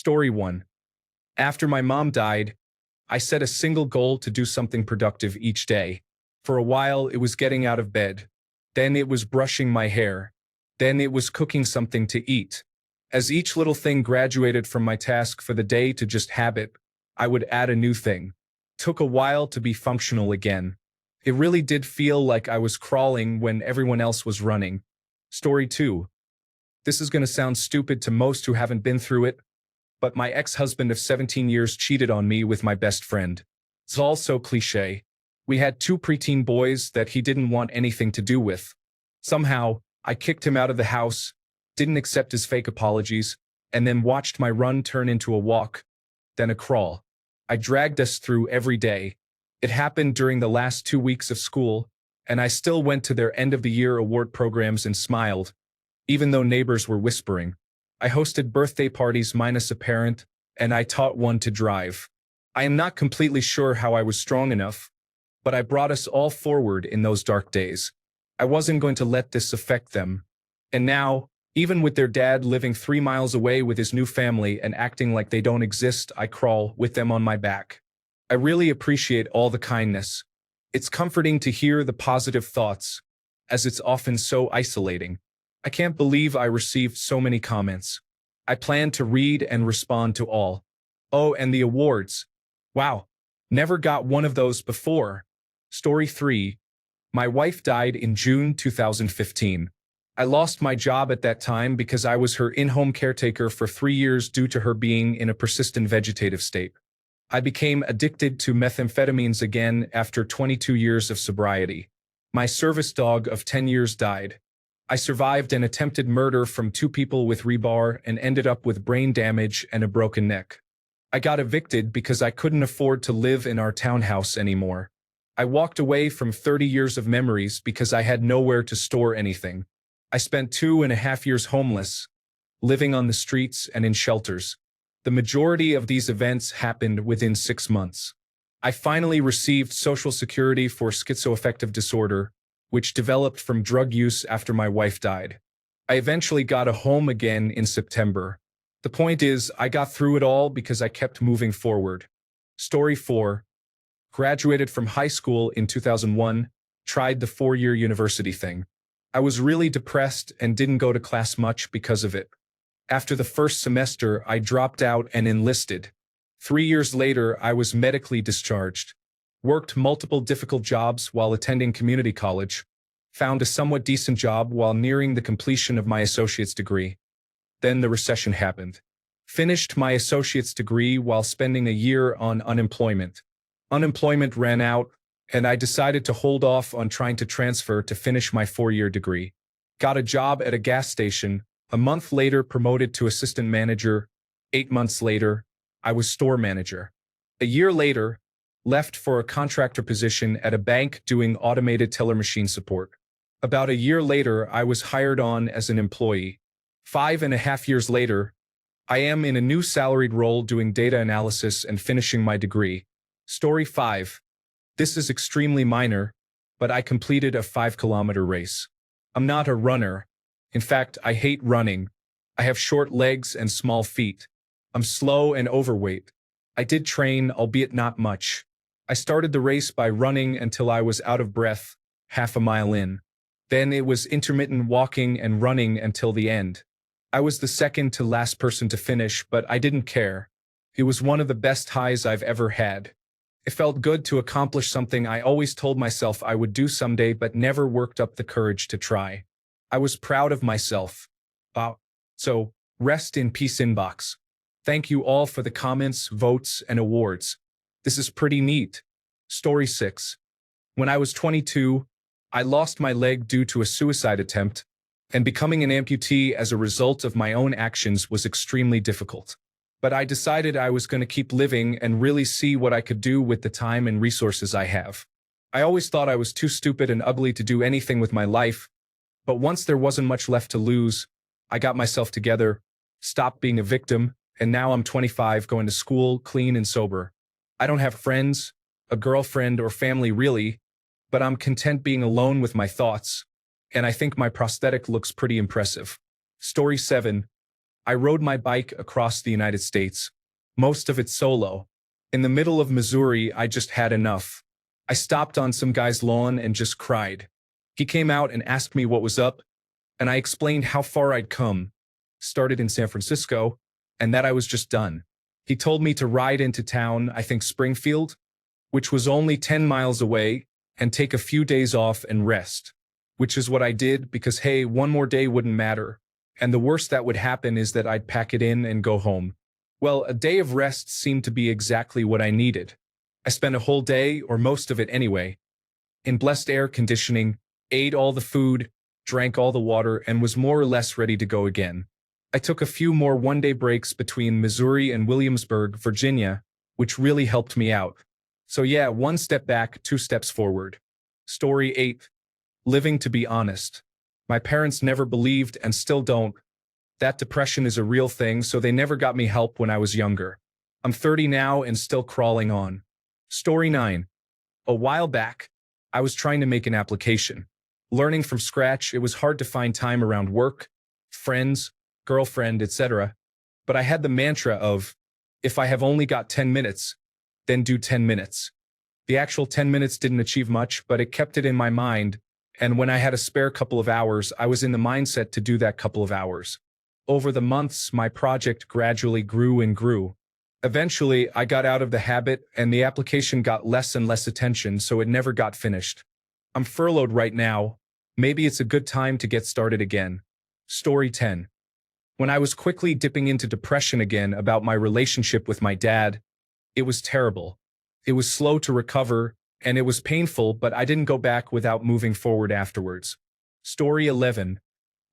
Story 1. After my mom died, I set a single goal to do something productive each day. For a while, it was getting out of bed. Then it was brushing my hair. Then it was cooking something to eat. As each little thing graduated from my task for the day to just habit, I would add a new thing. Took a while to be functional again. It really did feel like I was crawling when everyone else was running. Story 2. This is going to sound stupid to most who haven't been through it, but my ex-husband of 17 years cheated on me with my best friend. It's all so cliché. We had 2 preteen boys that he didn't want anything to do with. Somehow, I kicked him out of the house, didn't accept his fake apologies, and then watched my run turn into a walk, then a crawl. I dragged us through every day. It happened during the last 2 weeks of school, and I still went to their end-of-the-year award programs and smiled, even though neighbors were whispering. I hosted birthday parties minus a parent, and I taught one to drive. I am not completely sure how I was strong enough, but I brought us all forward in those dark days. I wasn't going to let this affect them. And now, even with their dad living 3 miles away with his new family and acting like they don't exist, I crawl with them on my back. I really appreciate all the kindness. It's comforting to hear the positive thoughts, as it's often so isolating. I can't believe I received so many comments. I plan to read and respond to all. Oh, and the awards. Wow, never got one of those before. Story 3. My wife died in June 2015. I lost my job at that time because I was her in-home caretaker for 3 years due to her being in a persistent vegetative state. I became addicted to methamphetamines again after 22 years of sobriety. My service dog of 10 years died. I survived an attempted murder from 2 people with rebar and ended up with brain damage and a broken neck. I got evicted because I couldn't afford to live in our townhouse anymore. I walked away from 30 years of memories because I had nowhere to store anything. I spent 2.5 years homeless, living on the streets and in shelters. The majority of these events happened within 6 months. I finally received Social Security for schizoaffective disorder, which developed from drug use after my wife died. I eventually got a home again in September. The point is, I got through it all because I kept moving forward. Story 4. Graduated from high school in 2001, tried the 4-year university thing. I was really depressed and didn't go to class much because of it. After the first semester, I dropped out and enlisted. 3 years later, I was medically discharged. Worked multiple difficult jobs while attending community college, found a somewhat decent job while nearing the completion of my associate's degree. Then the recession happened. Finished my associate's degree while spending a year on unemployment. Unemployment ran out, and I decided to hold off on trying to transfer to finish my 4-year degree. Got a job at a gas station, a month later promoted to assistant manager, 8 months later, I was store manager. A year later, left for a contractor position at a bank doing automated teller machine support. About a year later, I was hired on as an employee. 5.5 years later, I am in a new salaried role doing data analysis and finishing my degree. Story 5. This is extremely minor, but I completed a 5-kilometer race. I'm not a runner. In fact, I hate running. I have short legs and small feet. I'm slow and overweight. I did train, albeit not much. I started the race by running until I was out of breath, half a mile in. Then it was intermittent walking and running until the end. I was the second to last person to finish, but I didn't care. It was one of the best highs I've ever had. It felt good to accomplish something I always told myself I would do someday but never worked up the courage to try. I was proud of myself. So, rest in peace inbox. Thank you all for the comments, votes, and awards. This is pretty neat. Story 6. When I was 22, I lost my leg due to a suicide attempt, and becoming an amputee as a result of my own actions was extremely difficult. But I decided I was going to keep living and really see what I could do with the time and resources I have. I always thought I was too stupid and ugly to do anything with my life, but once there wasn't much left to lose, I got myself together, stopped being a victim, and now I'm 25, going to school, clean and sober. I don't have friends, a girlfriend, or family really, but I'm content being alone with my thoughts, and I think my prosthetic looks pretty impressive. Story 7. I rode my bike across the United States, most of it solo. In the middle of Missouri, I just had enough. I stopped on some guy's lawn and just cried. He came out and asked me what was up, and I explained how far I'd come, started in San Francisco, and that I was just done. He told me to ride into town, I think Springfield, which was only 10 miles away, and take a few days off and rest, which is what I did because, hey, one more day wouldn't matter. And the worst that would happen is that I'd pack it in and go home. Well, a day of rest seemed to be exactly what I needed. I spent a whole day, or most of it anyway, in blessed air conditioning, ate all the food, drank all the water, and was more or less ready to go again. I took a few more one-day breaks between Missouri and Williamsburg, Virginia, which really helped me out. So yeah, one step back, two steps forward. Story 8. Living to be honest. My parents never believed and still don't that depression is a real thing, so they never got me help when I was younger. I'm 30 now and still crawling on. Story 9. A while back, I was trying to make an application. Learning from scratch, it was hard to find time around work, friends, girlfriend, etc. But I had the mantra of, if I have only got 10 minutes, then do 10 minutes. The actual 10 minutes didn't achieve much, but it kept it in my mind, and when I had a spare couple of hours, I was in the mindset to do that couple of hours. Over the months, my project gradually grew and grew. Eventually, I got out of the habit, and the application got less and less attention, so it never got finished. I'm furloughed right now. Maybe it's a good time to get started again. Story 10. When I was quickly dipping into depression again about my relationship with my dad, it was terrible. It was slow to recover, and it was painful, but I didn't go back without moving forward afterwards. Story 11.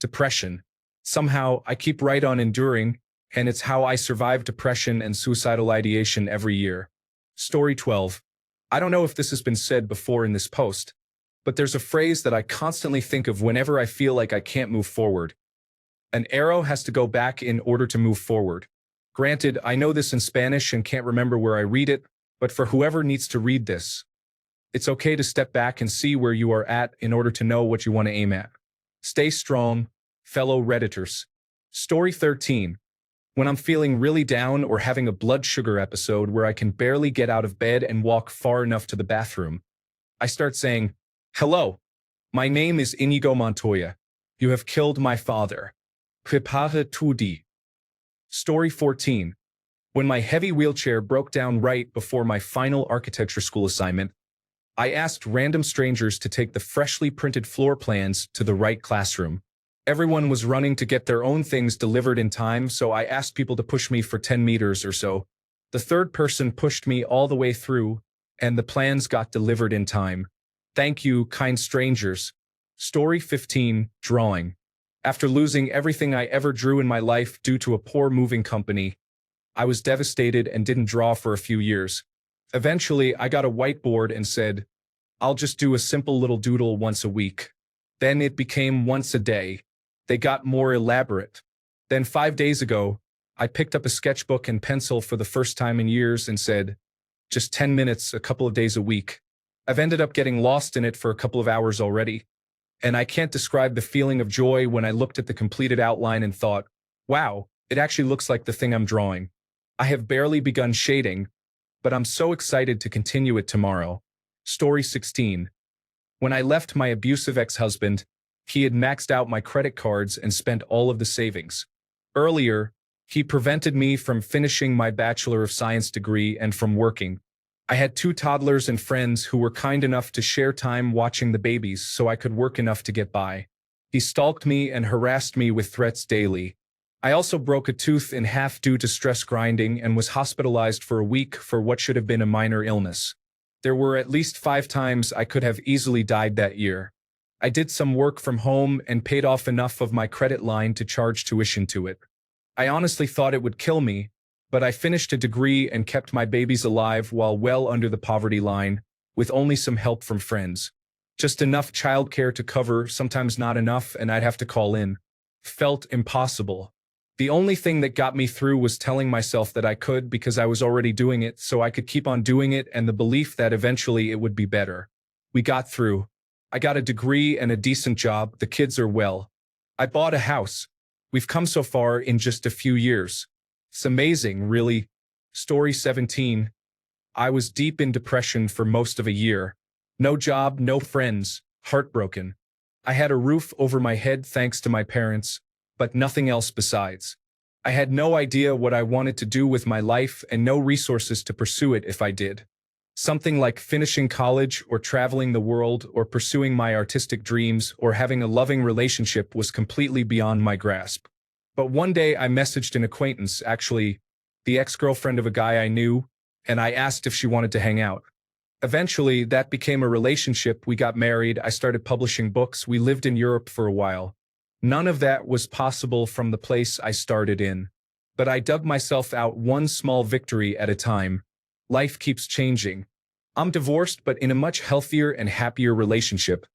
Depression. Somehow, I keep right on enduring, and it's how I survive depression and suicidal ideation every year. Story 12. I don't know if this has been said before in this post, but there's a phrase that I constantly think of whenever I feel like I can't move forward. An arrow has to go back in order to move forward. Granted, I know this in Spanish and can't remember where I read it, but for whoever needs to read this, it's okay to step back and see where you are at in order to know what you want to aim at. Stay strong, fellow Redditors. Story 13. When I'm feeling really down or having a blood sugar episode where I can barely get out of bed and walk far enough to the bathroom, I start saying, "Hello, my name is Inigo Montoya. You have killed my father. Prepare tout. Story 14. When my heavy wheelchair broke down right before my final architecture school assignment, I asked random strangers to take the freshly printed floor plans to the right classroom. Everyone was running to get their own things delivered in time, so I asked people to push me for 10 meters or so. The third person pushed me all the way through, and the plans got delivered in time. Thank you, kind strangers. Story 15. Drawing. After losing everything I ever drew in my life due to a poor moving company, I was devastated and didn't draw for a few years. Eventually, I got a whiteboard and said, I'll just do a simple little doodle once a week. Then it became once a day. They got more elaborate. Then 5 days ago, I picked up a sketchbook and pencil for the first time in years and said, just 10 minutes, a couple of days a week. I've ended up getting lost in it for a couple of hours already. And I can't describe the feeling of joy when I looked at the completed outline and thought, wow, it actually looks like the thing I'm drawing. I have barely begun shading, but I'm so excited to continue it tomorrow. Story 16. When I left my abusive ex-husband, he had maxed out my credit cards and spent all of the savings. Earlier, he prevented me from finishing my Bachelor of Science degree and from working. I had 2 toddlers and friends who were kind enough to share time watching the babies so I could work enough to get by. He stalked me and harassed me with threats daily. I also broke a tooth in half due to stress grinding and was hospitalized for a week for what should have been a minor illness. There were at least 5 times I could have easily died that year. I did some work from home and paid off enough of my credit line to charge tuition to it. I honestly thought it would kill me, but I finished a degree and kept my babies alive while well under the poverty line, with only some help from friends. Just enough childcare to cover, sometimes not enough, and I'd have to call in. Felt impossible. The only thing that got me through was telling myself that I could because I was already doing it, so I could keep on doing it, and the belief that eventually it would be better. We got through. I got a degree and a decent job, the kids are well. I bought a house. We've come so far in just a few years. It's amazing, really. Story 17. I was deep in depression for most of a year. No job, no friends, heartbroken. I had a roof over my head thanks to my parents, but nothing else besides. I had no idea what I wanted to do with my life and no resources to pursue it if I did. Something like finishing college or traveling the world or pursuing my artistic dreams or having a loving relationship was completely beyond my grasp. But one day I messaged an acquaintance, actually, the ex-girlfriend of a guy I knew, and I asked if she wanted to hang out. Eventually, that became a relationship. We got married, I started publishing books, we lived in Europe for a while. None of that was possible from the place I started in. But I dug myself out one small victory at a time. Life keeps changing. I'm divorced but in a much healthier and happier relationship,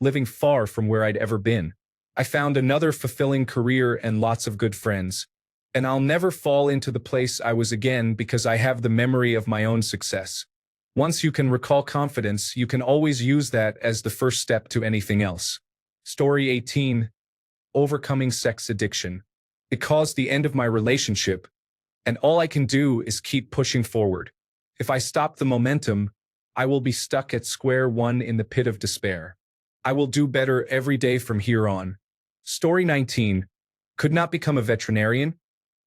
living far from where I'd ever been. I found another fulfilling career and lots of good friends. And I'll never fall into the place I was again because I have the memory of my own success. Once you can recall confidence, you can always use that as the first step to anything else. Story 18. Overcoming sex addiction. It caused the end of my relationship, and all I can do is keep pushing forward. If I stop the momentum, I will be stuck at square one in the pit of despair. I will do better every day from here on. Story 19. Could not become a veterinarian.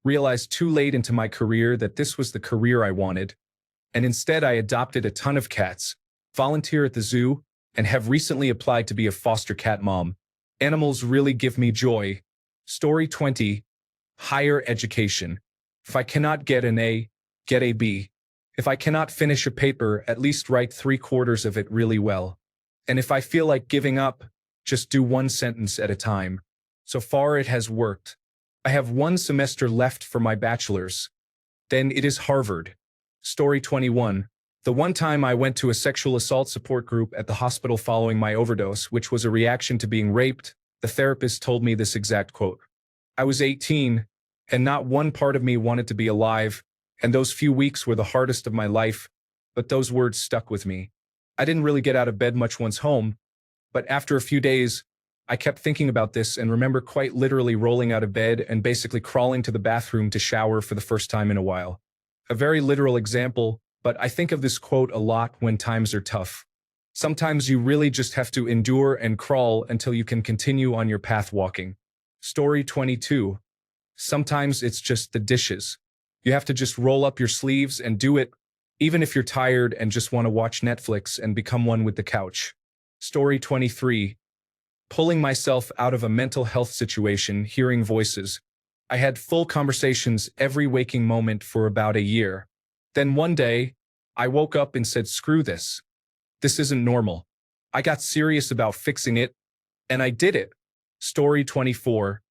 Realized too late into my career that this was the career I wanted, and instead I adopted a ton of cats, volunteer at the zoo, and have recently applied to be a foster cat mom. Animals really give me joy. Story 20. Higher education. If I cannot get an A, get a B. If I cannot finish a paper, at least write 3/4 of it really well. And if I feel like giving up, just do one sentence at a time. So far it has worked. I have one semester left for my bachelor's. Then it is Harvard. Story 21. The one time I went to a sexual assault support group at the hospital following my overdose, which was a reaction to being raped, the therapist told me this exact quote. I was 18, and not one part of me wanted to be alive, and those few weeks were the hardest of my life, but those words stuck with me. I didn't really get out of bed much once home, but after a few days, I kept thinking about this and remember quite literally rolling out of bed and basically crawling to the bathroom to shower for the first time in a while. A very literal example, but I think of this quote a lot when times are tough. Sometimes you really just have to endure and crawl until you can continue on your path walking. Story 22. Sometimes it's just the dishes. You have to just roll up your sleeves and do it, even if you're tired and just want to watch Netflix and become one with the couch. Story 23. Pulling myself out of a mental health situation, hearing voices. I had full conversations every waking moment for about a year. Then one day, I woke up and said, screw this. This isn't normal. I got serious about fixing it, and I did it. Story 24.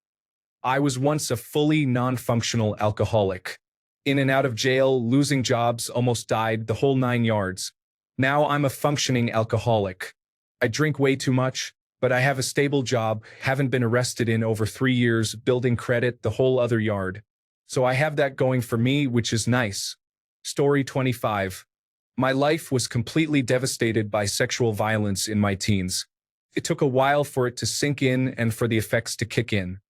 I was once a fully non-functional alcoholic. In and out of jail, losing jobs, almost died, the whole 9 yards. Now I'm a functioning alcoholic. I drink way too much, but I have a stable job, haven't been arrested in over 3 years, building credit, the whole other yard. So I have that going for me, which is nice. Story 25. My life was completely devastated by sexual violence in my teens. It took a while for it to sink in and for the effects to kick in.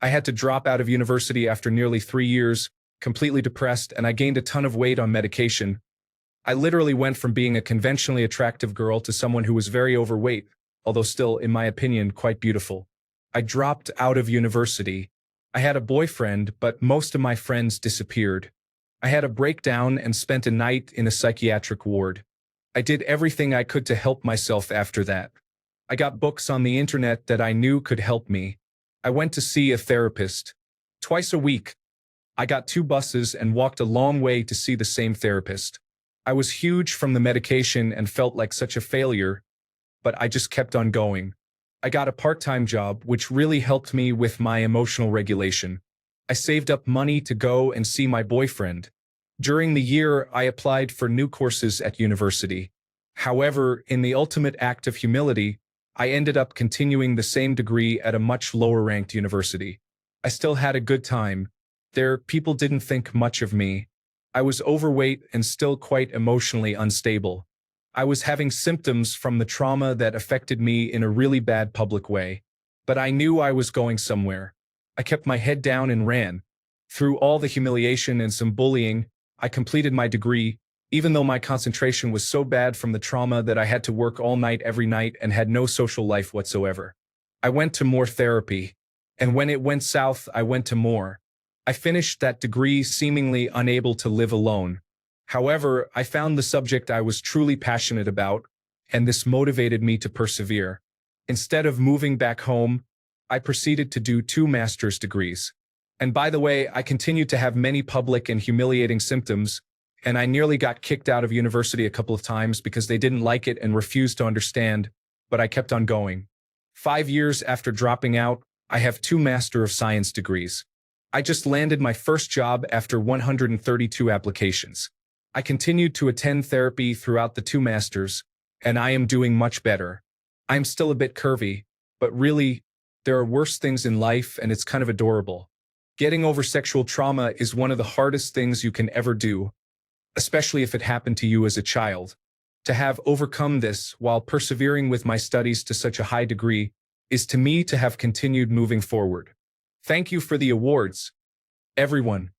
I had to drop out of university after nearly 3 years, completely depressed, and I gained a ton of weight on medication. I literally went from being a conventionally attractive girl to someone who was very overweight, although still, in my opinion, quite beautiful. I dropped out of university. I had a boyfriend, but most of my friends disappeared. I had a breakdown and spent a night in a psychiatric ward. I did everything I could to help myself after that. I got books on the internet that I knew could help me. I went to see a therapist. Twice a week. I got 2 buses and walked a long way to see the same therapist. I was huge from the medication and felt like such a failure, but I just kept on going. I got a part-time job, which really helped me with my emotional regulation. I saved up money to go and see my boyfriend. During the year, I applied for new courses at university. However, in the ultimate act of humility, I ended up continuing the same degree at a much lower-ranked university. I still had a good time. There, people didn't think much of me. I was overweight and still quite emotionally unstable. I was having symptoms from the trauma that affected me in a really bad public way. But I knew I was going somewhere. I kept my head down and ran. Through all the humiliation and some bullying, I completed my degree, even though my concentration was so bad from the trauma that I had to work all night every night and had no social life whatsoever. I went to more therapy, and when it went south, I went to more. I finished that degree seemingly unable to live alone. However, I found the subject I was truly passionate about, and this motivated me to persevere. Instead of moving back home, I proceeded to do 2 master's degrees. And by the way, I continued to have many public and humiliating symptoms, and I nearly got kicked out of university a couple of times because they didn't like it and refused to understand, but I kept on going. 5 years after dropping out, I have 2 Master of Science degrees. I just landed my first job after 132 applications. I continued to attend therapy throughout the 2 masters, and I am doing much better. I'm still a bit curvy, but really, there are worse things in life and it's kind of adorable. Getting over sexual trauma is one of the hardest things you can ever do, especially if it happened to you as a child. To have overcome this while persevering with my studies to such a high degree is to me to have continued moving forward. Thank you for the awards, everyone.